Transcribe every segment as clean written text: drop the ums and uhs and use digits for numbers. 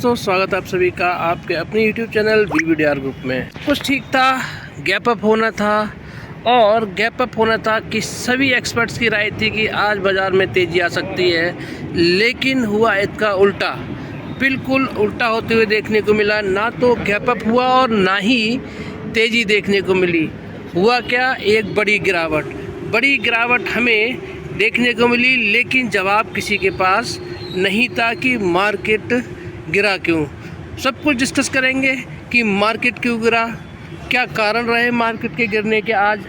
दोस्तों, स्वागत है आप सभी का आपके अपने YouTube चैनल BBDR ग्रुप में। कुछ ठीक था, गैप अप होना था और गैप अप होना था कि सभी एक्सपर्ट्स की राय थी कि आज बाज़ार में तेज़ी आ सकती है, लेकिन हुआ इसका उल्टा। बिल्कुल उल्टा होते हुए देखने को मिला। ना तो गैप अप हुआ और ना ही तेज़ी देखने को मिली। हुआ क्या, एक बड़ी गिरावट हमें देखने को मिली, लेकिन जवाब किसी के पास नहीं था कि मार्केट गिरा क्यों। सब कुछ डिस्कस करेंगे कि मार्केट क्यों गिरा, क्या कारण रहे मार्केट के गिरने के आज,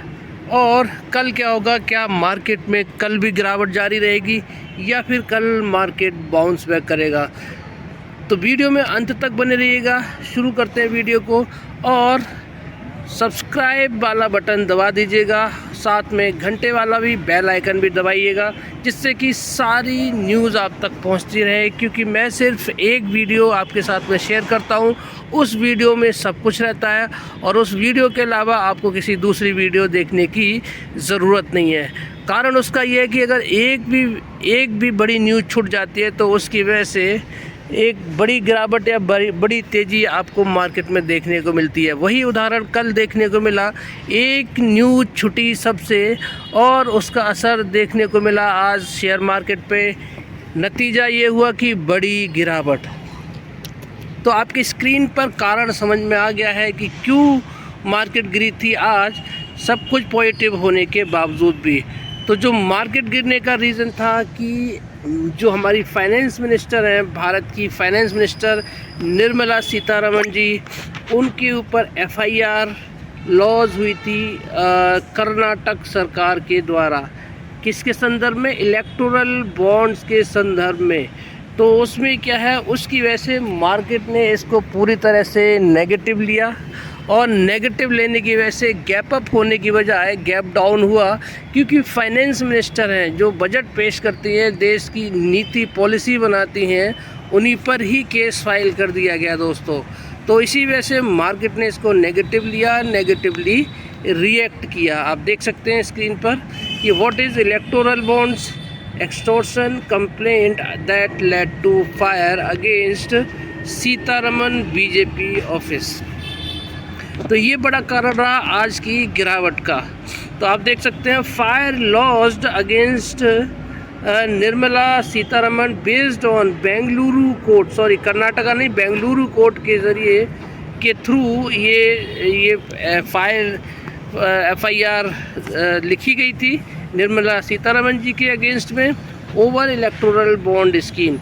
और कल क्या होगा। क्या मार्केट में कल भी गिरावट जारी रहेगी या फिर कल मार्केट बाउंस बैक करेगा। तो वीडियो में अंत तक बने रहिएगा। शुरू करते हैं वीडियो को, और सब्सक्राइब वाला बटन दबा दीजिएगा, साथ में घंटे वाला भी बेल आइकन भी दबाइएगा, जिससे कि सारी न्यूज़ आप तक पहुंचती रहे। क्योंकि मैं सिर्फ एक वीडियो आपके साथ में शेयर करता हूं, उस वीडियो में सब कुछ रहता है और उस वीडियो के अलावा आपको किसी दूसरी वीडियो देखने की ज़रूरत नहीं है। कारण उसका ये है कि अगर एक भी बड़ी न्यूज़ छूट जाती है तो उसकी वजह से एक बड़ी गिरावट या बड़ी तेज़ी आपको मार्केट में देखने को मिलती है। वही उदाहरण कल देखने को मिला। एक न्यूज़ छुटी सबसे और उसका असर देखने को मिला आज शेयर मार्केट पे। नतीजा ये हुआ कि बड़ी गिरावट। तो आपकी स्क्रीन पर कारण समझ में आ गया है कि क्यों मार्केट गिरी थी आज, सब कुछ पॉजिटिव होने के बावजूद भी। तो जो मार्केट गिरने का रीज़न था कि जो हमारी फाइनेंस मिनिस्टर हैं, भारत की फाइनेंस मिनिस्टर निर्मला सीतारमण जी, उनके ऊपर FIR लॉज हुई थी कर्नाटक सरकार के द्वारा। किसके संदर्भ में? इलेक्टोरल बॉन्ड्स के संदर्भ में। तो उसमें क्या है, उसकी वजह से मार्केट ने इसको पूरी तरह से नेगेटिव लिया और नेगेटिव लेने की वजह से गैप अप होने की बजाय गैप डाउन हुआ। क्योंकि फाइनेंस मिनिस्टर हैं, जो बजट पेश करती हैं, देश की नीति पॉलिसी बनाती हैं, उन्हीं पर ही केस फाइल कर दिया गया दोस्तों। तो इसी वजह से मार्केट ने इसको नेगेटिव लिया, नेगेटिवली रिएक्ट किया। आप देख सकते हैं स्क्रीन पर कि what is electoral bonds, extortion complaint that led to fire against Sitharaman BJP office. तो ये बड़ा कारण रहा आज की गिरावट का। तो आप देख सकते हैं fire lodged against Nirmala Sitharaman based on Bengaluru court, sorry Karnataka नहीं, बेंगलुरु कोर्ट के ज़रिए के थ्रू ये FIR लिखी गई थी निर्मला सीतारमन जी के अगेंस्ट में over electoral bond scheme.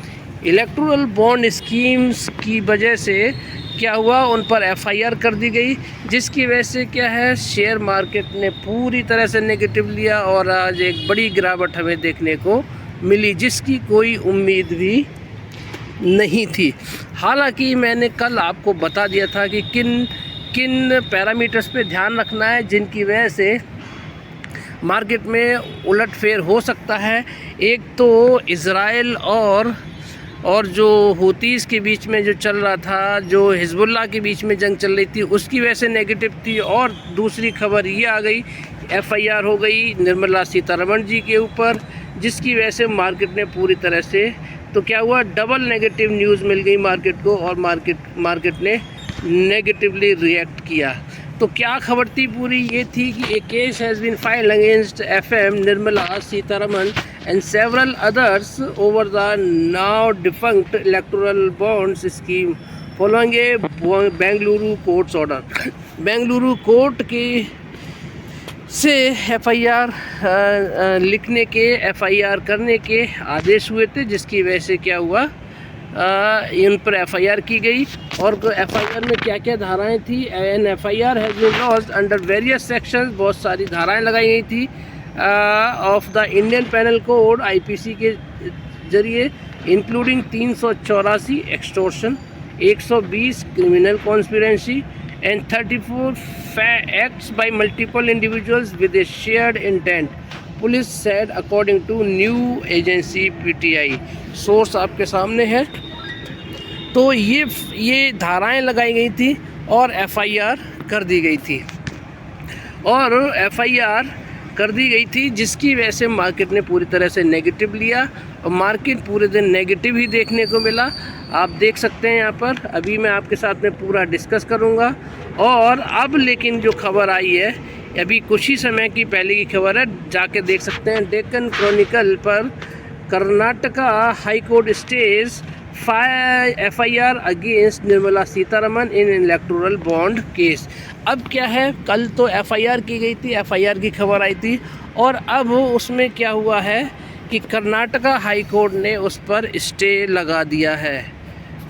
Electoral bond schemes की वजह से क्या हुआ, उन पर FIR कर दी गई, जिसकी वजह से क्या है, शेयर मार्केट ने पूरी तरह से नेगेटिव लिया और आज एक बड़ी गिरावट हमें देखने को मिली, जिसकी कोई उम्मीद भी नहीं थी। हालांकि मैंने कल आपको बता दिया था कि किन पैरामीटर्स पे ध्यान रखना है, जिनकी वजह से मार्केट में उलटफेर हो सकता है। एक तो इज़राइल और जो हूतीज़ के बीच में जो चल रहा था, जो हिजबुल्लाह के बीच में जंग चल रही थी, उसकी वजह से नेगेटिव थी। और दूसरी खबर ये आ गई, FIR हो गई निर्मला सीतारमण जी के ऊपर, जिसकी वजह से मार्केट ने पूरी तरह से, तो क्या हुआ, डबल नेगेटिव न्यूज़ मिल गई मार्केट को और मार्केट ने नेगेटिवली रिएक्ट किया। तो क्या खबर थी पूरी, ये थी कि a case has been filed against FM Nirmala Sitharaman and several others over the now defunct electoral bonds scheme following a Bengaluru courts order. Bengaluru court के से FIR लिखने के, FIR करने के आदेश हुए थे, जिसकी वजह से क्या हुआ, इन पर FIR की गई। और FIR में क्या क्या धाराएं थी, an FIR has been lodged under various sections, बहुत सारी धाराएं लगाई गई थी of the Indian penal code IPC के जरिए, including 384 extortion, 120 criminal conspiracy and 34 acts by multiple individuals with a shared intent, police said according to new agency PTI। Source आपके सामने है। तो ये धाराएं लगाई गई थी और FIR कर दी गई थी। और FIR कर दी गई थी, जिसकी वजह से मार्केट ने पूरी तरह से नेगेटिव लिया और मार्केट पूरे दिन नेगेटिव ही देखने को मिला। आप देख सकते हैं यहाँ पर, अभी मैं आपके साथ में पूरा डिस्कस करूँगा। और अब लेकिन जो खबर आई है, अभी कुछ ही समय की पहले की खबर है, जाके देख सकते हैं डेक्कन क्रॉनिकल पर, Karnataka high court stays FIR against Nirmala Sitharaman in electoral bond case. अब क्या है, कल तो FIR की गई थी, FIR की खबर आई थी, और अब उसमें क्या हुआ है कि कर्नाटका हाई कोर्ट ने उस पर स्टे लगा दिया है।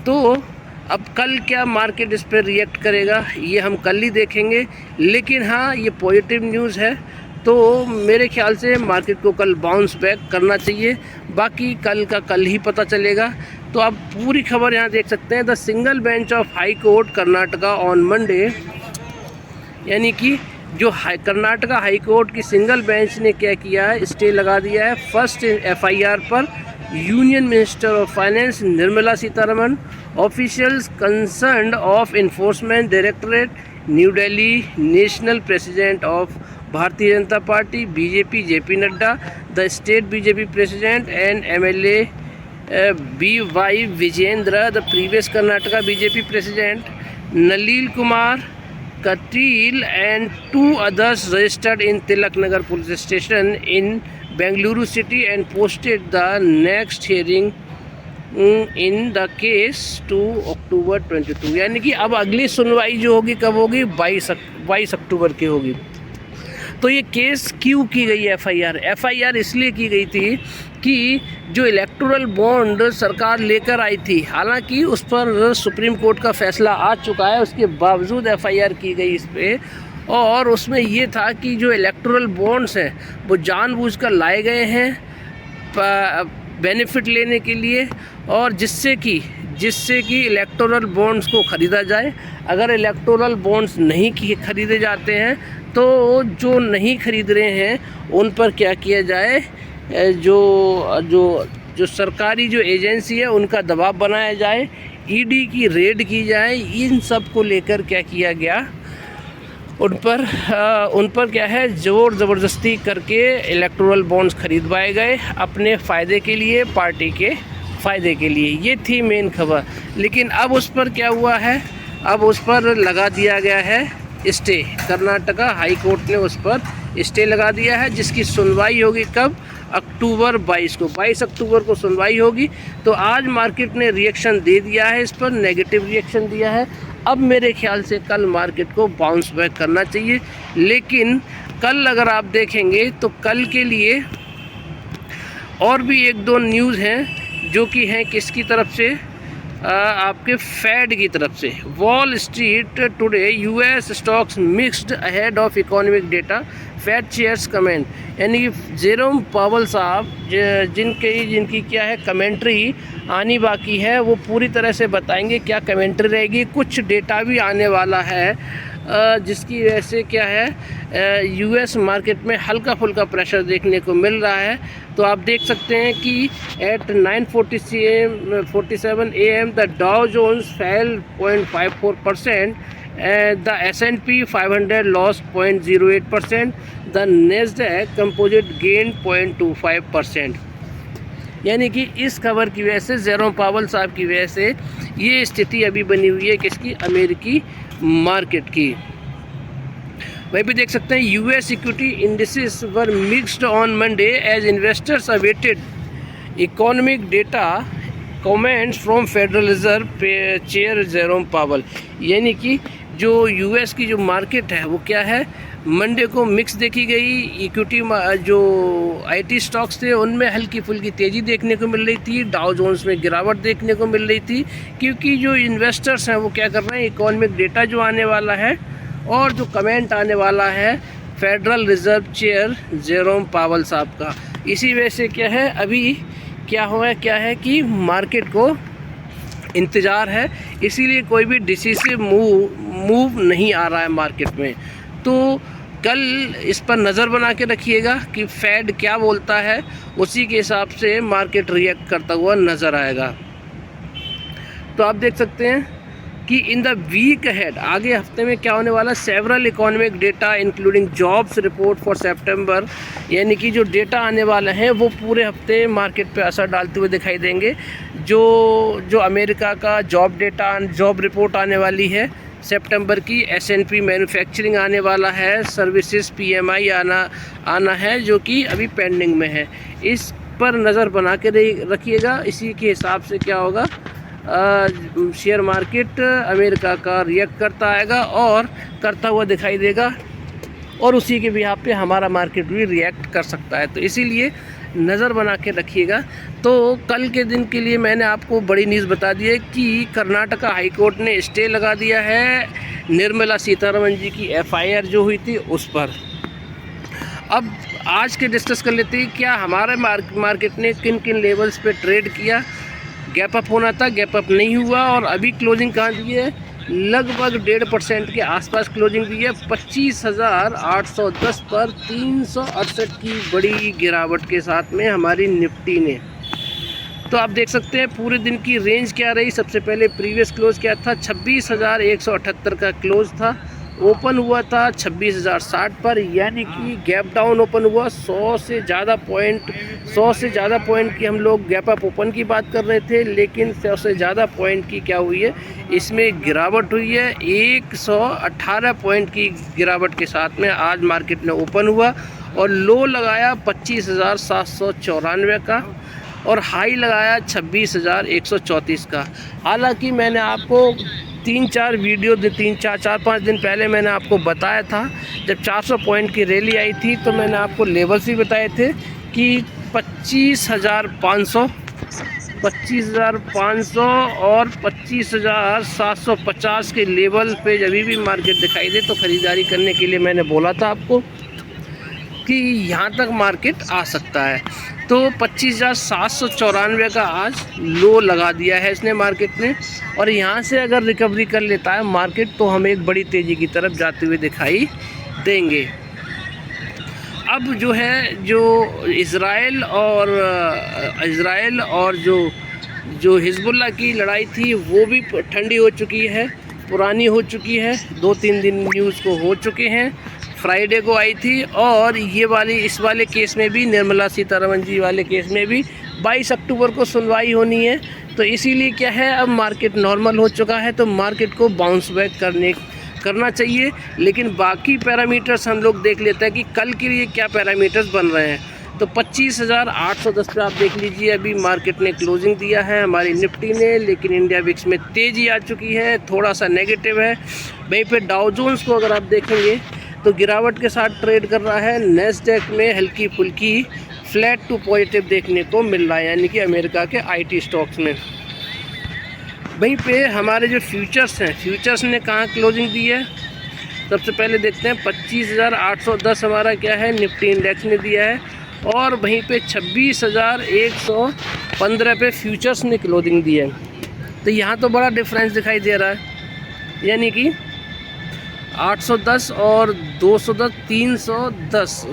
तो अब कल क्या मार्केट इस पर रिएक्ट करेगा, ये हम कल ही देखेंगे। लेकिन हाँ, ये पॉजिटिव न्यूज़ है, तो मेरे ख्याल से मार्केट को कल बाउंस बैक करना चाहिए। बाकी कल का कल ही पता चलेगा। तो आप पूरी खबर यहाँ देख सकते हैं। The single bench of high court Karnataka on Monday, यानी कि जो कर्नाटका हाई कोर्ट की सिंगल बेंच ने क्या किया है, स्टे लगा दिया है फर्स्ट FIR पर union minister of finance Nirmala Sitharaman, officials concerned of enforcement directorate New Delhi, national president of Bharatiya Janata Party BJP JP Nadda, the state BJP president and MLA BY Vijayendra, the previous Karnataka BJP president Nalin Kumar Katil and 2 others registered in Tilak Nagar police station in Bengaluru city and posted the next hearing in the case to October 22। यानी कि अब अगली सुनवाई जो होगी कब होगी, 22 अक्टूबर की होगी। तो ये केस क्यों की गई है FIR इसलिए की गई थी कि जो इलेक्टोरल बॉन्ड सरकार लेकर आई थी, हालांकि उस पर सुप्रीम कोर्ट का फैसला आ चुका है, उसके बावजूद FIR की गई इस पर। और उसमें ये था कि जो इलेक्टोरल बॉन्ड्स हैं वो जानबूझकर लाए गए हैं बेनिफिट लेने के लिए, और जिससे कि इलेक्टोरल बॉन्ड्स को ख़रीदा जाए। अगर इलेक्टोरल बॉन्ड्स नहीं खरीदे जाते हैं तो जो नहीं खरीद रहे हैं उन पर क्या किया जाए, जो सरकारी जो एजेंसी है उनका दबाव बनाया जाए, ED की रेड की जाए। इन सब को लेकर क्या किया गया, उन पर क्या है, ज़ोर ज़बरदस्ती करके इलेक्टोरल बॉन्ड्स खरीदवाए गए अपने फ़ायदे के लिए, पार्टी के फ़ायदे के लिए। ये थी मेन खबर। लेकिन अब उस पर क्या हुआ है, अब उस पर लगा दिया गया है स्टे। कर्नाटका हाई कोर्ट ने उस पर स्टे लगा दिया है, जिसकी सुनवाई होगी कब, अक्टूबर 22 को। 22 अक्टूबर को सुनवाई होगी। तो आज मार्केट ने रिएक्शन दे दिया है, इस पर नेगेटिव रिएक्शन दिया है। अब मेरे ख्याल से कल मार्केट को बाउंस बैक करना चाहिए। लेकिन कल अगर आप देखेंगे तो कल के लिए और भी 1-2 न्यूज़ हैं, जो कि हैं किसकी तरफ से, आपके फेड की तरफ से। Wall Street today US stocks mixed ahead of economic data, Fed chairs comment. यानी कि जेरोम पावल साहब जिनकी क्या है कमेंट्री आनी बाकी है, वो पूरी तरह से बताएंगे क्या कमेंट्री रहेगी। कुछ डेटा भी आने वाला है जिसकी वजह से क्या है, US मार्केट में हल्का फुल्का प्रेशर देखने को मिल रहा है। तो आप देख सकते हैं कि at 9:47 AM the Dow Jones fell 0.54%, the S&P 500 lost 0.08%, the Nasdaq composite gain 0.25%। यानी कि इस खबर की वजह से, जेरोम पावल साहब की वजह से ये स्थिति अभी बनी हुई है किसकी, अमेरिकी मार्केट की। वहीं पे देख सकते हैं US equity indices were mixed on Monday as investors awaited economic data comments from Federal Reserve chair Jerome Powell. यानी कि जो US की जो मार्केट है वो क्या है, मंडे को मिक्स देखी गई। इक्विटी जो IT स्टॉक्स थे उनमें हल्की फुल्की तेज़ी देखने को मिल रही थी, डाउ जोन्स में गिरावट देखने को मिल रही थी, क्योंकि जो इन्वेस्टर्स हैं वो क्या कर रहे हैं, इकोनॉमिक डेटा जो आने वाला है और जो कमेंट आने वाला है फेडरल रिजर्व चेयर जेरोम पावल साहब का, इसी वजह से क्या है, अभी क्या है कि मार्केट को इंतज़ार है, इसीलिए कोई भी डिसीसिव मूव नहीं आ रहा है मार्केट में। तो कल इस पर नज़र बना के रखिएगा कि फेड क्या बोलता है, उसी के हिसाब से मार्केट रिएक्ट करता हुआ नज़र आएगा। तो आप देख सकते हैं कि इन द वीक अहेड, आगे हफ्ते में क्या होने वाला, several economic data including jobs report for September, यानी कि जो डेटा आने वाले हैं वो पूरे हफ्ते मार्केट पे असर डालते हुए दिखाई देंगे। जो अमेरिका का जॉब रिपोर्ट आने वाली है सितंबर की, S&P मैन्युफैक्चरिंग आने वाला है, सर्विसेज PMI आना है जो कि अभी पेंडिंग में है। इस पर नज़र बना के रखिएगा। इसी के हिसाब से क्या होगा, शेयर मार्केट अमेरिका का रिएक्ट करता आएगा और करता हुआ दिखाई देगा, और उसी के बिहाफ पे हमारा मार्केट भी रिएक्ट कर सकता है। तो इसीलिए नज़र बना के रखिएगा। तो कल के दिन के लिए मैंने आपको बड़ी न्यूज़ बता दी है कि कर्नाटका हाई कोर्ट ने स्टे लगा दिया है निर्मला सीतारमण जी की FIR जो हुई थी उस पर। अब आज के डिस्कस कर लेते हैं क्या हमारे मार्केट ने किन किन लेवल्स पे ट्रेड किया। गैप अप होना था, गैप अप नहीं हुआ, और अभी क्लोजिंग कहाँ दी है, लगभग 1.5% के आसपास क्लोजिंग दी है। 25,810 पर 368 की बड़ी गिरावट के साथ में हमारी निफ्टी ने। तो आप देख सकते हैं पूरे दिन की रेंज क्या रही। सबसे पहले प्रीवियस क्लोज क्या था, 26,178 का क्लोज था। ओपन हुआ था 26,060 पर, यानी कि गैप डाउन ओपन हुआ। 100 से ज़्यादा पॉइंट की हम लोग गैप अप ओपन की बात कर रहे थे, लेकिन 100 से ज़्यादा पॉइंट की क्या हुई है, इसमें गिरावट हुई है। 118 पॉइंट की गिरावट के साथ में आज मार्केट ने ओपन हुआ और लो लगाया 25,794 का, और हाई लगाया 26,134 का। हालांकि मैंने आपको 4-5 दिन पहले मैंने आपको बताया था, जब 400 पॉइंट की रैली आई थी तो मैंने आपको लेवल्स भी बताए थे कि 25,500 और 25,750 के लेवल पे जब भी मार्केट दिखाई दे तो ख़रीदारी करने के लिए मैंने बोला था आपको कि यहाँ तक मार्केट आ सकता है। तो 25,794 का आज लो लगा दिया है इसने मार्केट ने, और यहाँ से अगर रिकवरी कर लेता है मार्केट तो हमें एक बड़ी तेज़ी की तरफ जाते हुए दिखाई देंगे। अब जो है, जो इज़राइल और जो हिजबुल्लाह की लड़ाई थी वो भी ठंडी हो चुकी है, पुरानी हो चुकी है। 2-3 दिन न्यूज़ को हो चुके हैं। फ्राइडे को आई थी, और इस वाले केस में भी, निर्मला सीतारमण जी वाले केस में भी 22 अक्टूबर को सुनवाई होनी है। तो इसीलिए क्या है, अब मार्केट नॉर्मल हो चुका है तो मार्केट को बाउंस बैक करना चाहिए। लेकिन बाकी पैरामीटर्स हम लोग देख लेते हैं कि कल के लिए क्या पैरामीटर्स बन रहे हैं। तो 25,810 पे आप देख लीजिए, अभी मार्केट ने क्लोजिंग दिया है हमारी निफ्टी ने, लेकिन इंडिया विक्स में तेज़ी आ चुकी है, थोड़ा सा नेगेटिव है। वहीं पे डाउ जोन्स को अगर आप देखेंगे तो गिरावट के साथ ट्रेड कर रहा है। नेस्डैक में हल्की फुल्की फ्लैट टू पॉजिटिव देखने को मिल रहा है, यानी कि अमेरिका के IT स्टॉक्स में। वहीं पे हमारे जो फ्यूचर्स हैं, फ्यूचर्स ने कहाँ क्लोजिंग दी है, सबसे पहले देखते हैं। 25,810 हमारा क्या है, निफ्टी इंडेक्स ने दिया है, और वहीं पे 26,115 पे फ्यूचर्स ने क्लोजिंग दी है। तो यहाँ तो बड़ा डिफरेंस दिखाई दे रहा है, यानी कि 810 और 210, 310,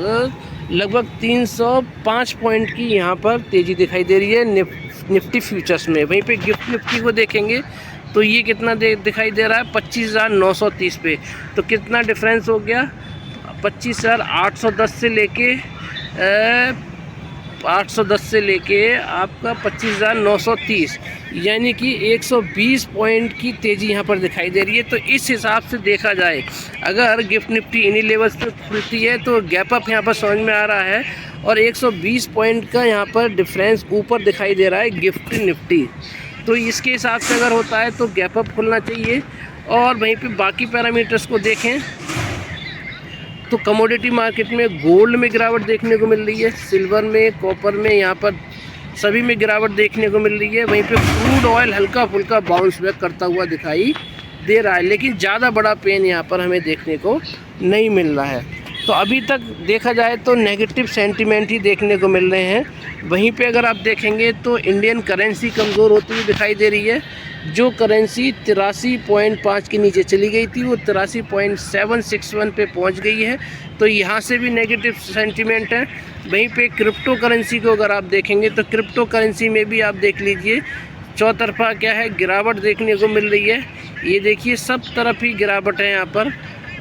लगभग 305 पॉइंट की यहाँ पर तेज़ी दिखाई दे रही है निफ्टी फ्यूचर्स में। वहीं पे गिफ्ट निफ्टी को देखेंगे तो ये कितना दिखाई दे रहा है, 25,930 पे। तो कितना डिफरेंस हो गया, 25,810 से लेके आपका 25,930, यानी कि 120 पॉइंट की तेज़ी यहाँ पर दिखाई दे रही है। तो इस हिसाब से देखा जाए, अगर गिफ्ट निफ्टी इन्हीं लेवल्स पे खुलती है तो गैप अप यहाँ पर समझ में आ रहा है, और 120 पॉइंट का यहाँ पर डिफरेंस ऊपर दिखाई दे रहा है गिफ्ट निफ्टी। तो इसके हिसाब से अगर होता है तो गैप अप खुलना चाहिए। और वहीं पे बाकी पैरामीटर्स को देखें तो कमोडिटी मार्केट में गोल्ड में गिरावट देखने को मिल रही है, सिल्वर में, कॉपर में, यहाँ पर सभी में गिरावट देखने को मिल रही है। वहीं पे क्रूड ऑयल हल्का फुल्का बाउंस बैक करता हुआ दिखाई दे रहा है, लेकिन ज़्यादा बड़ा पेन यहाँ पर हमें देखने को नहीं मिल रहा है। तो अभी तक देखा जाए तो नेगेटिव सेंटीमेंट ही देखने को मिल रहे हैं। वहीं पे अगर आप देखेंगे तो इंडियन करेंसी कमज़ोर होती हुई दिखाई दे रही है। जो करेंसी 83.5 के नीचे चली गई थी वो 83.761 पे पहुंच गई है। तो यहाँ से भी नेगेटिव सेंटीमेंट है। वहीं पे क्रिप्टो करेंसी को अगर आप देखेंगे तो क्रिप्टो करेंसी में भी आप देख लीजिए चौतरफा क्या है गिरावट देखने को मिल रही है। ये देखिए सब तरफ ही गिरावट है। यहाँ पर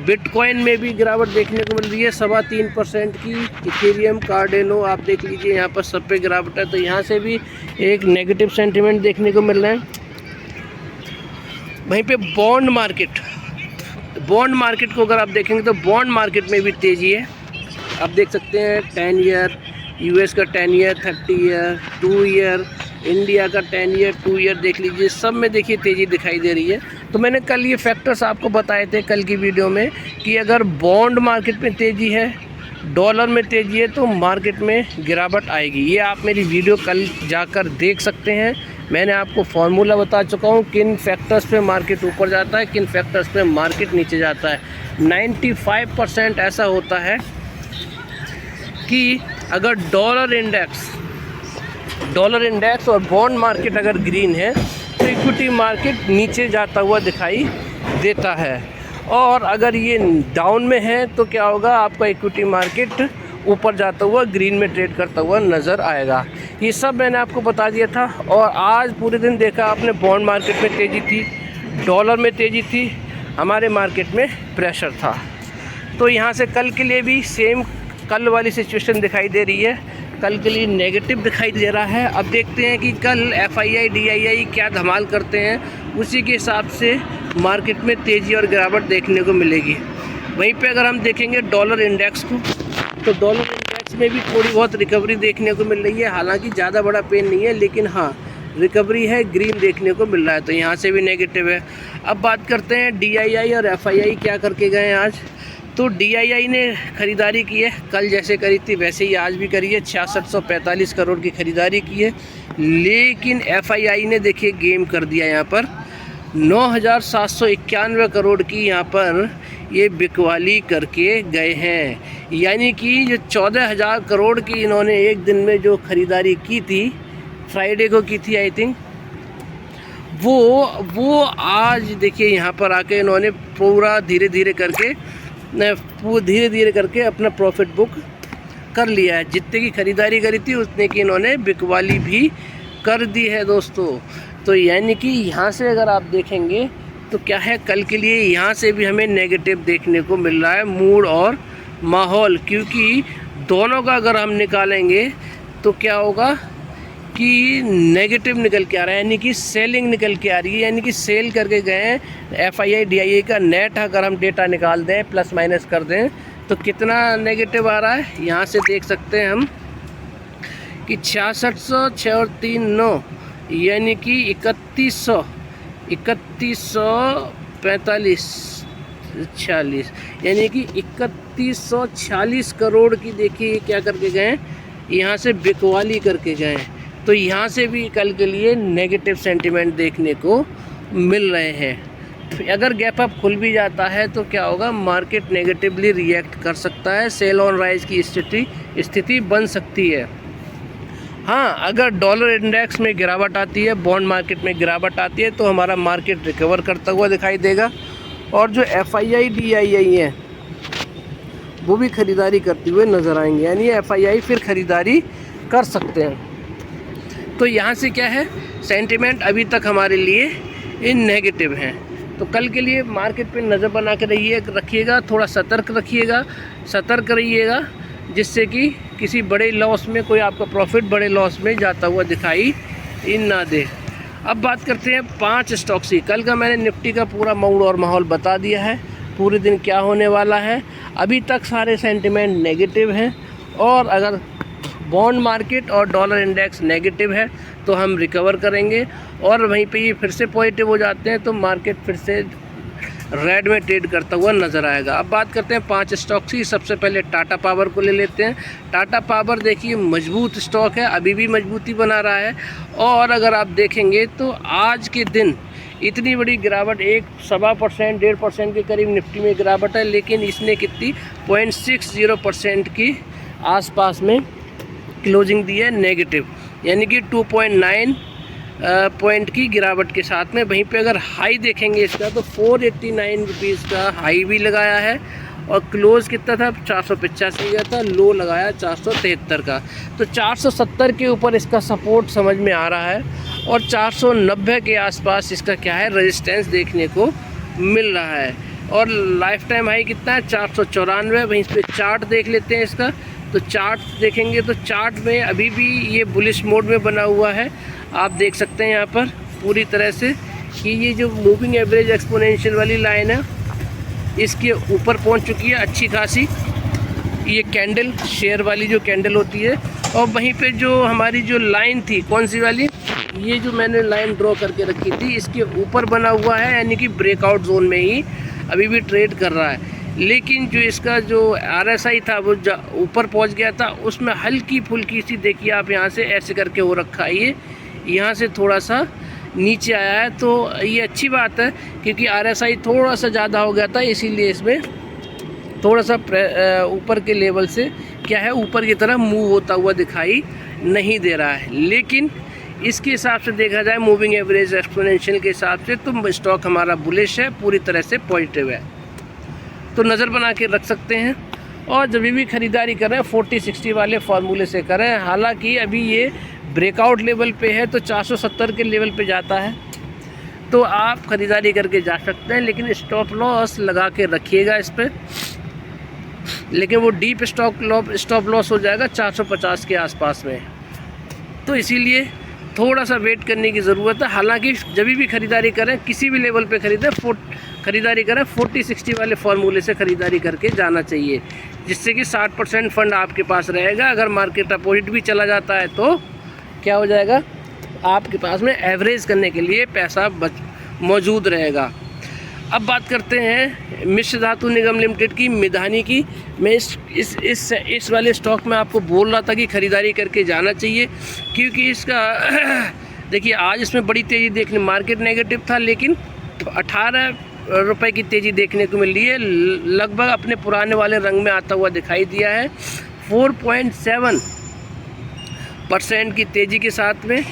बिटकॉइन में भी गिरावट देखने को मिल रही है 3.25% की। इथेरियम, कार्डेनो आप देख लीजिए यहाँ पर सब पे गिरावट है। तो यहाँ से भी एक नेगेटिव सेंटीमेंट देखने को मिल रहा है। वहीं पे बॉन्ड मार्केट को अगर आप देखेंगे तो बॉन्ड मार्केट में भी तेज़ी है। आप देख सकते हैं 10 ईयर यूएस का 10 ईयर, 30 ईयर, 2 ईयर, इंडिया का 10 ईयर, 2 ईयर देख लीजिए, सब में देखिए तेज़ी दिखाई दे रही है। तो मैंने कल ये फैक्टर्स आपको बताए थे कल की वीडियो में कि अगर बॉन्ड मार्केट में तेज़ी है, डॉलर में तेज़ी है, तो मार्केट में गिरावट आएगी। ये आप मेरी वीडियो कल जाकर देख सकते हैं। मैंने आपको फार्मूला बता चुका हूँ किन फैक्टर्स पे मार्केट ऊपर जाता है, किन फैक्टर्स पे मार्केट नीचे जाता है। 95% ऐसा होता है कि अगर डॉलर इंडेक्स और बॉन्ड मार्केट अगर ग्रीन है तो इक्विटी मार्केट नीचे जाता हुआ दिखाई देता है, और अगर ये डाउन में है तो क्या होगा, आपका इक्विटी मार्केट ऊपर जाता हुआ ग्रीन में ट्रेड करता हुआ नज़र आएगा। ये सब मैंने आपको बता दिया था। और आज पूरे दिन देखा आपने बॉन्ड मार्केट में तेज़ी थी, डॉलर में तेज़ी थी, हमारे मार्केट में प्रेशर था। तो यहाँ से कल के लिए भी सेम कल वाली सिचुएशन दिखाई दे रही है। कल के लिए नेगेटिव दिखाई दे रहा है। अब देखते हैं कि कल FII DII क्या धमाल करते हैं, उसी के हिसाब से मार्केट में तेज़ी और गिरावट देखने को मिलेगी। वहीं पे अगर हम देखेंगे डॉलर इंडेक्स को, तो डॉलर इंडेक्स में भी थोड़ी बहुत रिकवरी देखने को मिल रही है। हालांकि ज़्यादा बड़ा पेन नहीं है, लेकिन हाँ रिकवरी है, ग्रीन देखने को मिल रहा है। तो यहाँ से भी नेगेटिव है। अब बात करते हैं DII और FII क्या करके गए हैं आज। तो DII ने ख़रीदारी की है, कल जैसे करी थी वैसे ही आज भी करी है, 6645 करोड़ की ख़रीदारी की है। लेकिन FII ने देखिए गेम कर दिया, यहाँ पर 9791 करोड़ की यहाँ पर ये बिकवाली करके गए हैं। यानी कि जो 14,000 करोड़ की इन्होंने एक दिन में जो ख़रीदारी की थी, फ्राइडे को की थी आई थिंक, वो आज देखिए यहाँ पर आके इन्होंने पूरा धीरे धीरे करके अपना प्रॉफिट बुक कर लिया है। जितने की ख़रीदारी करी थी उतने की इन्होंने बिकवाली भी कर दी है दोस्तों। तो यानी कि यहाँ से अगर आप देखेंगे तो क्या है, कल के लिए यहाँ से भी हमें नेगेटिव देखने को मिल रहा है मूड और माहौल। क्योंकि दोनों का अगर हम निकालेंगे तो क्या होगा कि नेगेटिव निकल के आ रहा है, यानी कि सेलिंग निकल के आ रही है, यानी कि सेल करके गए हैं। FII DII का नेट अगर हम डेटा निकाल दें, प्लस माइनस कर दें, तो कितना नेगेटिव आ रहा है यहाँ से देख सकते हैं हम कि 6600, 6 और 3 9, यानी कि 3145 46, यानी कि 3146 करोड़ की देखिए क्या करके गए हैं, यहाँ से बिकवाली करके गए हैं। तो यहाँ से भी कल के लिए नेगेटिव सेंटीमेंट देखने को मिल रहे हैं। अगर गैप अप खुल भी जाता है तो क्या होगा, मार्केट नेगेटिवली रिएक्ट कर सकता है, सेल ऑन राइज की स्थिति बन सकती है। हाँ, अगर डॉलर इंडेक्स में गिरावट आती है, बॉन्ड मार्केट में गिरावट आती है, तो हमारा मार्केट रिकवर करता हुआ दिखाई देगा। और जो FII DII हैं वो भी ख़रीदारी करते हुए नज़र आएंगे, यानी FII फिर ख़रीदारी कर सकते हैं। तो यहाँ से क्या है, सेंटिमेंट अभी तक हमारे लिए इन नेगेटिव हैं। तो कल के लिए मार्केट पे नज़र बना के रखिएगा, थोड़ा सतर्क रहिएगा, जिससे कि किसी बड़े लॉस में कोई आपका प्रॉफिट बड़े लॉस में जाता हुआ दिखाई ना दे। अब बात करते हैं 5 स्टॉक्स की। कल का मैंने निफ्टी का पूरा मूड और माहौल बता दिया है, पूरे दिन क्या होने वाला है। अभी तक सारे सेंटिमेंट नेगेटिव हैं, और अगर बॉन्ड मार्केट और डॉलर इंडेक्स नेगेटिव है तो हम रिकवर करेंगे, और वहीं पे ये फिर से पॉजिटिव हो जाते हैं तो मार्केट फिर से रेड में ट्रेड करता हुआ नज़र आएगा। अब बात करते हैं 5 स्टॉक्स की। सबसे पहले टाटा पावर को ले लेते हैं। टाटा पावर देखिए मजबूत स्टॉक है, अभी भी मजबूती बना रहा है। और अगर आप देखेंगे तो आज के दिन इतनी बड़ी गिरावट 1.25% 1.5% के करीब निफ्टी में गिरावट है, लेकिन इसने कितनी 0.60% की आसपास में क्लोजिंग दी है नेगेटिव, यानी कि 2.9 पॉइंट की गिरावट के साथ में। वहीं पे अगर हाई देखेंगे इसका तो 489 रुपीज़ का हाई भी लगाया है, और क्लोज़ कितना था 485 का था, लो लगाया 473 का। तो 470 के ऊपर इसका सपोर्ट समझ में आ रहा है, और 490 के आसपास इसका क्या है रेजिस्टेंस देखने को मिल रहा है। और लाइफ टाइम हाई कितना है 494। वहीं पे चार्ट देख लेते हैं इसका, तो चार्ट देखेंगे तो चार्ट में अभी भी ये बुलिश मोड में बना हुआ है। आप देख सकते हैं यहाँ पर पूरी तरह से कि ये जो मूविंग एवरेज एक्सपोनेंशियल वाली लाइन है इसके ऊपर पहुंच चुकी है अच्छी खासी, ये कैंडल शेयर वाली जो कैंडल होती है। और वहीं पे जो हमारी जो लाइन थी कौन सी वाली, ये जो मैंने लाइन ड्रॉ करके रखी थी इसके ऊपर बना हुआ है, यानी कि ब्रेकआउट जोन में ही अभी भी ट्रेड कर रहा है। लेकिन जो इसका जो RSI था वो ऊपर पहुंच गया था, उसमें हल्की फुल्की सी देखिए आप यहाँ से ऐसे करके हो रखा है, ये यहाँ से थोड़ा सा नीचे आया है। तो ये अच्छी बात है क्योंकि RSI थोड़ा सा ज़्यादा हो गया था, इसीलिए इसमें थोड़ा सा ऊपर के लेवल से क्या है ऊपर की तरफ मूव होता हुआ दिखाई नहीं दे रहा है। लेकिन इसके हिसाब से देखा जाए मूविंग एवरेज एक्सपोनेंशियल के हिसाब से तो स्टॉक हमारा बुलिश है, पूरी तरह से पॉजिटिव है, तो नज़र बना के रख सकते हैं। और जब भी ख़रीदारी करें 40-60 वाले फार्मूले से करें। हालांकि अभी ये ब्रेकआउट लेवल पे है तो 470 के लेवल पे जाता है तो आप ख़रीदारी करके जा सकते हैं, लेकिन स्टॉप लॉस लगा के रखिएगा इस पर। लेकिन वो डीप स्टॉप लॉस हो जाएगा 450 के आसपास में, तो इसीलिए थोड़ा सा वेट करने की ज़रूरत है। हालांकि जब भी ख़रीदारी करें किसी भी लेवल पे ख़रीदारी करें 40-60 वाले फार्मूले से ख़रीदारी करके जाना चाहिए, जिससे कि 60% फंड आपके पास रहेगा। अगर मार्केट अपोजिट भी चला जाता है तो क्या हो जाएगा, आपके पास में एवरेज करने के लिए पैसा मौजूद रहेगा। अब बात करते हैं मिश्र धातु निगम लिमिटेड की, मिधानी की। मैं इस वाले स्टॉक में आपको बोल रहा था कि ख़रीदारी करके जाना चाहिए, क्योंकि इसका देखिए आज इसमें बड़ी तेज़ी देखने, मार्केट नेगेटिव था लेकिन 18 रुपए की तेज़ी देखने को मिल रही है, लगभग अपने पुराने वाले रंग में आता हुआ दिखाई दिया है 4.7% की तेज़ी के साथ में।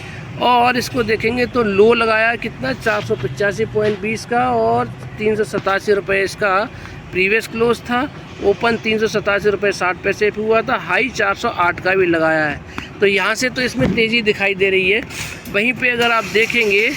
और इसको देखेंगे तो लो लगाया कितना 485.20 का और 387 रुपये इसका प्रीवियस क्लोज था। ओपन 387 रुपये 60 पैसे पे हुआ था, हाई 408 का भी लगाया है। तो यहाँ से तो इसमें तेज़ी दिखाई दे रही है। वहीं पे अगर आप देखेंगे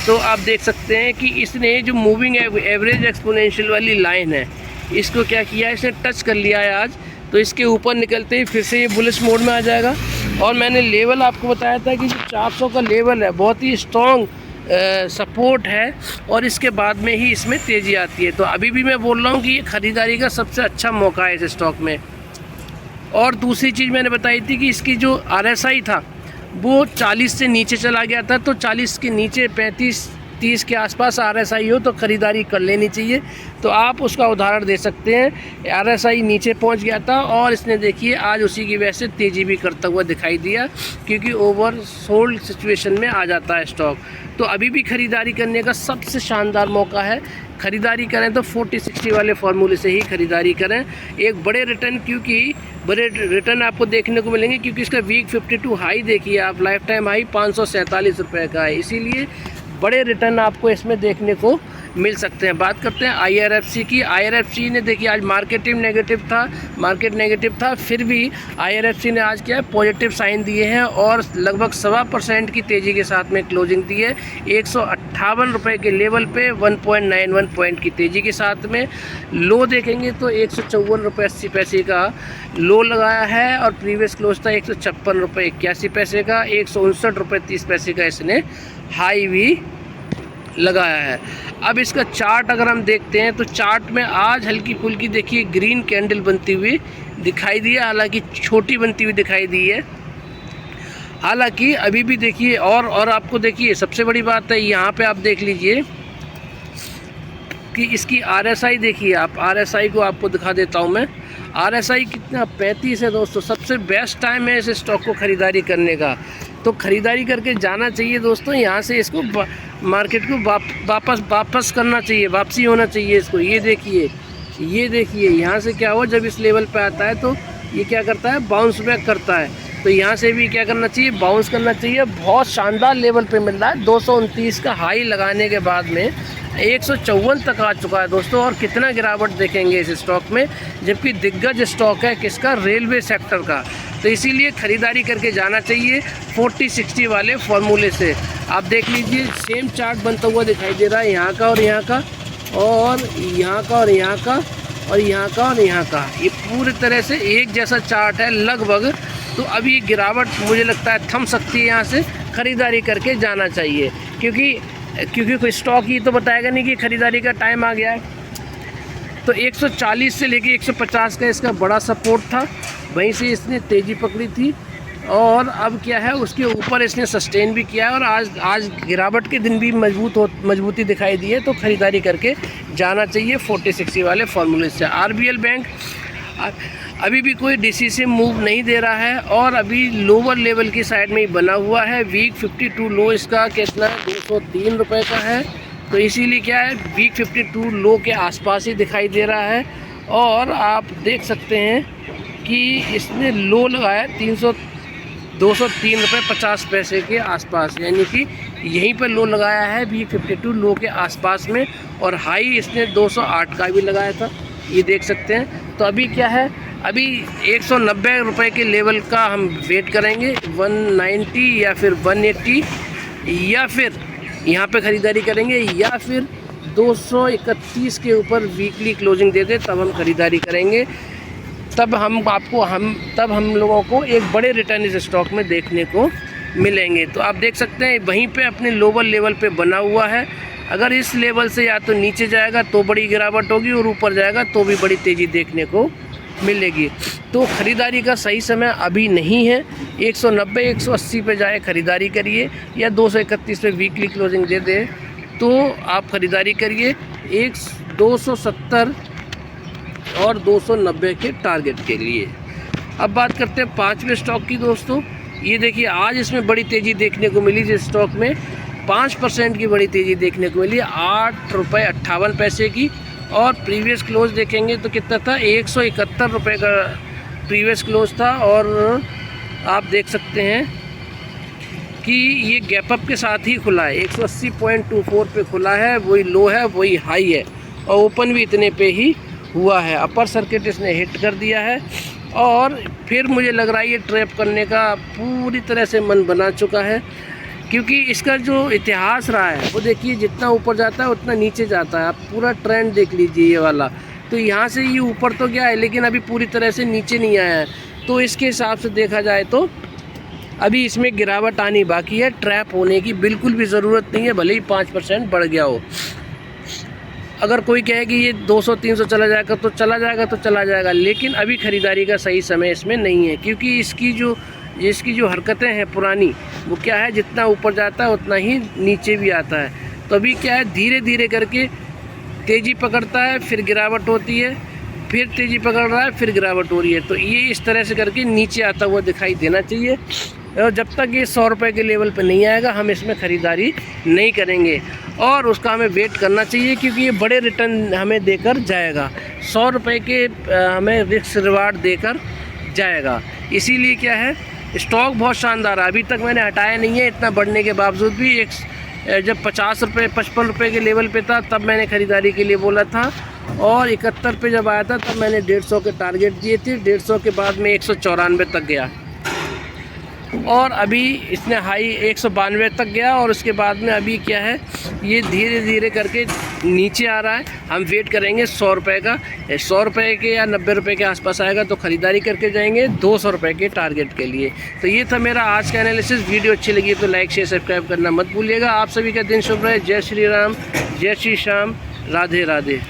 तो आप देख सकते हैं कि इसने जो मूविंग एवरेज एक्सपोनेंशियल वाली लाइन है इसको क्या किया, इसने टच कर लिया है आज, तो इसके ऊपर निकलते ही फिर से ये बुलिश मोड में आ जाएगा। और मैंने लेवल आपको बताया था कि जो 400 का लेवल है बहुत ही स्ट्रॉन्ग सपोर्ट है और इसके बाद में ही इसमें तेज़ी आती है। तो अभी भी मैं बोल रहा हूँ कि ये ख़रीदारी का सबसे अच्छा मौका है इस स्टॉक में। और दूसरी चीज़ मैंने बताई थी कि इसकी जो RSI था वो 40 से नीचे चला गया था, तो 40 के नीचे 35-30 के आसपास RSI हो तो ख़रीदारी कर लेनी चाहिए। तो आप उसका उदाहरण दे सकते हैं, RSI नीचे पहुंच गया था और इसने देखिए आज उसी की वजह से तेज़ी भी करता हुआ दिखाई दिया, क्योंकि ओवर सोल्ड सिचुएशन में आ जाता है स्टॉक। तो अभी भी ख़रीदारी करने का सबसे शानदार मौका है। ख़रीदारी करें तो 40-60 वाले फार्मूले से ही ख़रीदारी करें। एक बड़े रिटर्न, क्योंकि बड़े रिटर्न आपको देखने को मिलेंगे, क्योंकि इसका वीक 52 हाई देखिए आप, लाइफ टाइम हाई 547 रुपये का है, इसीलिए बड़े रिटर्न आपको इसमें देखने को मिल सकते हैं। बात करते हैं IRFC की। IRFC ने देखिए आज मार्केट नेगेटिव था, फिर भी IRFC ने आज क्या है पॉजिटिव साइन दिए हैं और लगभग 1.25% की तेज़ी के साथ में क्लोजिंग दी है 158 रुपये के लेवल पे 1.91 पॉइंट की तेज़ी के साथ में। लो देखेंगे तो 154 रुपये 80 पैसे का लो लगाया है और प्रीवियस क्लोज था 156 रुपये 81 पैसे का, 159 रुपये 30 पैसे का इसने हाई भी लगाया है। अब इसका चार्ट अगर हम देखते हैं तो चार्ट में आज हल्की फुल्की देखिए ग्रीन कैंडल बनती हुई दिखाई दी है, हालांकि छोटी बनती हुई दिखाई दी है। हालांकि अभी भी देखिए और आपको देखिए सबसे बड़ी बात है यहाँ पे आप देख लीजिए कि इसकी RSI देखिए आप, RSI को आपको दिखा देता हूँ मैं। RSI कितना 35 है दोस्तों। सबसे बेस्ट टाइम है इस स्टॉक को ख़रीदारी करने का, तो ख़रीदारी करके जाना चाहिए दोस्तों। यहाँ से इसको मार्केट को वापस करना चाहिए, वापसी होना चाहिए इसको। ये देखिए यहाँ से क्या हुआ, जब इस लेवल पे आता है तो ये क्या करता है बाउंस बैक करता है। तो यहाँ से भी क्या करना चाहिए, बाउंस करना चाहिए। बहुत शानदार लेवल पे मिल रहा है, 229 का हाई लगाने के बाद में 154 तक आ चुका है दोस्तों। और कितना गिरावट देखेंगे इस स्टॉक में, जबकि दिग्गज स्टॉक है किसका, रेलवे सेक्टर का। तो इसीलिए ख़रीदारी करके जाना चाहिए 40-60 वाले फार्मूले से। आप देख लीजिए सेम चार्ट बनता हुआ दिखाई दे रहा है, यहाँ का और यहाँ का और यहाँ का और यहाँ का और यहाँ का और यहाँ का, ये पूरी तरह से एक जैसा चार्ट है लगभग। तो अभी ये गिरावट मुझे लगता है थम सकती है, यहाँ से ख़रीदारी करके जाना चाहिए, क्योंकि कोई स्टॉक ही तो बताएगा नहीं कि ख़रीदारी का टाइम आ गया है। तो 140 से लेके 150 का इसका बड़ा सपोर्ट था, वहीं से इसने तेज़ी पकड़ी थी और अब क्या है उसके ऊपर इसने सस्टेन भी किया है और आज गिरावट के दिन भी मजबूती दिखाई दी है। तो ख़रीदारी करके जाना चाहिए 40-60 वाले फार्मूले से। आरबीएल बैंक अभी भी कोई डिसीसिव मूव नहीं दे रहा है और अभी लोअर लेवल की साइड में ही बना हुआ है। वीक 52 लो इसका कितना 203 रुपये का है, तो इसीलिए क्या है वीक 52 लो के आसपास ही दिखाई दे रहा है। और आप देख सकते हैं कि इसने लो लगाया 203 रुपये 50 पैसे के आसपास, यानी कि यहीं पर लो लगाया है वीक 52 लो के आसपास में। और हाई इसने 208 का भी लगाया था, ये देख सकते हैं। तो अभी क्या है, अभी 190 रुपये के लेवल का हम वेट करेंगे, 190 या फिर 180 या फिर यहाँ पे ख़रीदारी करेंगे, या फिर 231 के ऊपर वीकली क्लोजिंग दे दे तब हम ख़रीदारी करेंगे। तब हम लोगों को एक बड़े रिटर्न इस स्टॉक में देखने को मिलेंगे। तो आप देख सकते हैं वहीं पे अपने लोअर लेवल पे बना हुआ है। अगर इस लेवल से या तो नीचे जाएगा तो बड़ी गिरावट होगी और ऊपर जाएगा तो भी बड़ी तेज़ी देखने को मिलेगी। तो ख़रीदारी का सही समय अभी नहीं है। 190-180 पे जाए ख़रीदारी करिए, या 231 पे वीकली क्लोजिंग दे दे तो आप ख़रीदारी करिए 270 और 290 के टारगेट के लिए। अब बात करते हैं 5वें स्टॉक की दोस्तों। ये देखिए आज इसमें बड़ी तेज़ी देखने को मिली, जिस स्टॉक में 5% की बड़ी तेज़ी देखने को मिली, 8 रुपये 58 पैसे की। और प्रीवियस क्लोज देखेंगे तो कितना था 171 रुपये का प्रीवियस क्लोज था। और आप देख सकते हैं कि ये गैप अप के साथ ही खुला है, 180.24 पे खुला है, वही लो है वही हाई है और ओपन भी इतने पे ही हुआ है। अपर सर्किट इसने हिट कर दिया है और फिर मुझे लग रहा है ये ट्रैप करने का पूरी तरह से मन बना चुका है, क्योंकि इसका जो इतिहास रहा है वो देखिए जितना ऊपर जाता है उतना नीचे जाता है। आप पूरा ट्रेंड देख लीजिए ये वाला, तो यहाँ से ये ऊपर तो गया है लेकिन अभी पूरी तरह से नीचे नहीं आया है। तो इसके हिसाब से देखा जाए तो अभी इसमें गिरावट आनी बाकी है, ट्रैप होने की बिल्कुल भी ज़रूरत नहीं है, भले ही 5% बढ़ गया हो। अगर कोई कहे कि ये 200-300 चला जाएगा तो चला जाएगा, लेकिन अभी ख़रीदारी का सही समय इसमें नहीं है, क्योंकि इसकी जो हरकतें हैं पुरानी, वो क्या है जितना ऊपर जाता है उतना ही नीचे भी आता है। तो अभी क्या है धीरे धीरे करके तेज़ी पकड़ता है, फिर गिरावट होती है, फिर तेज़ी पकड़ रहा है, फिर गिरावट हो रही है। तो ये इस तरह से करके नीचे आता हुआ दिखाई देना चाहिए। और जब तक ये 100 रुपये के लेवल पे नहीं आएगा हम इसमें ख़रीदारी नहीं करेंगे और उसका हमें वेट करना चाहिए, क्योंकि ये बड़े रिटर्न हमें देकर जाएगा, 100 रुपये के हमें रिस्क रिवार्ड देकर जाएगा। इसीलिए क्या है स्टॉक बहुत शानदार है, अभी तक मैंने हटाया नहीं है, इतना बढ़ने के बावजूद भी। जब 50 रुपये 55 रुपये के लेवल पे था तब मैंने ख़रीदारी के लिए बोला था, और 71 पे जब आया था तब मैंने 150 के टारगेट दिए थे। 150 के बाद में 194 तक गया और अभी इसने हाई 192 तक गया, और उसके बाद में अभी क्या है ये धीरे धीरे करके नीचे आ रहा है। हम वेट करेंगे 100 रुपये का, 100 रुपये के या 90 रुपये के आसपास आएगा तो ख़रीदारी करके जाएंगे 200 रुपये के टारगेट के लिए। तो ये था मेरा आज का एनालिसिस। वीडियो अच्छी लगी तो लाइक शेयर सब्सक्राइब करना मत भूलिएगा। आप सभी का दिन शुभ रहे। जय श्री राम, जय श्री श्याम, राधे राधे।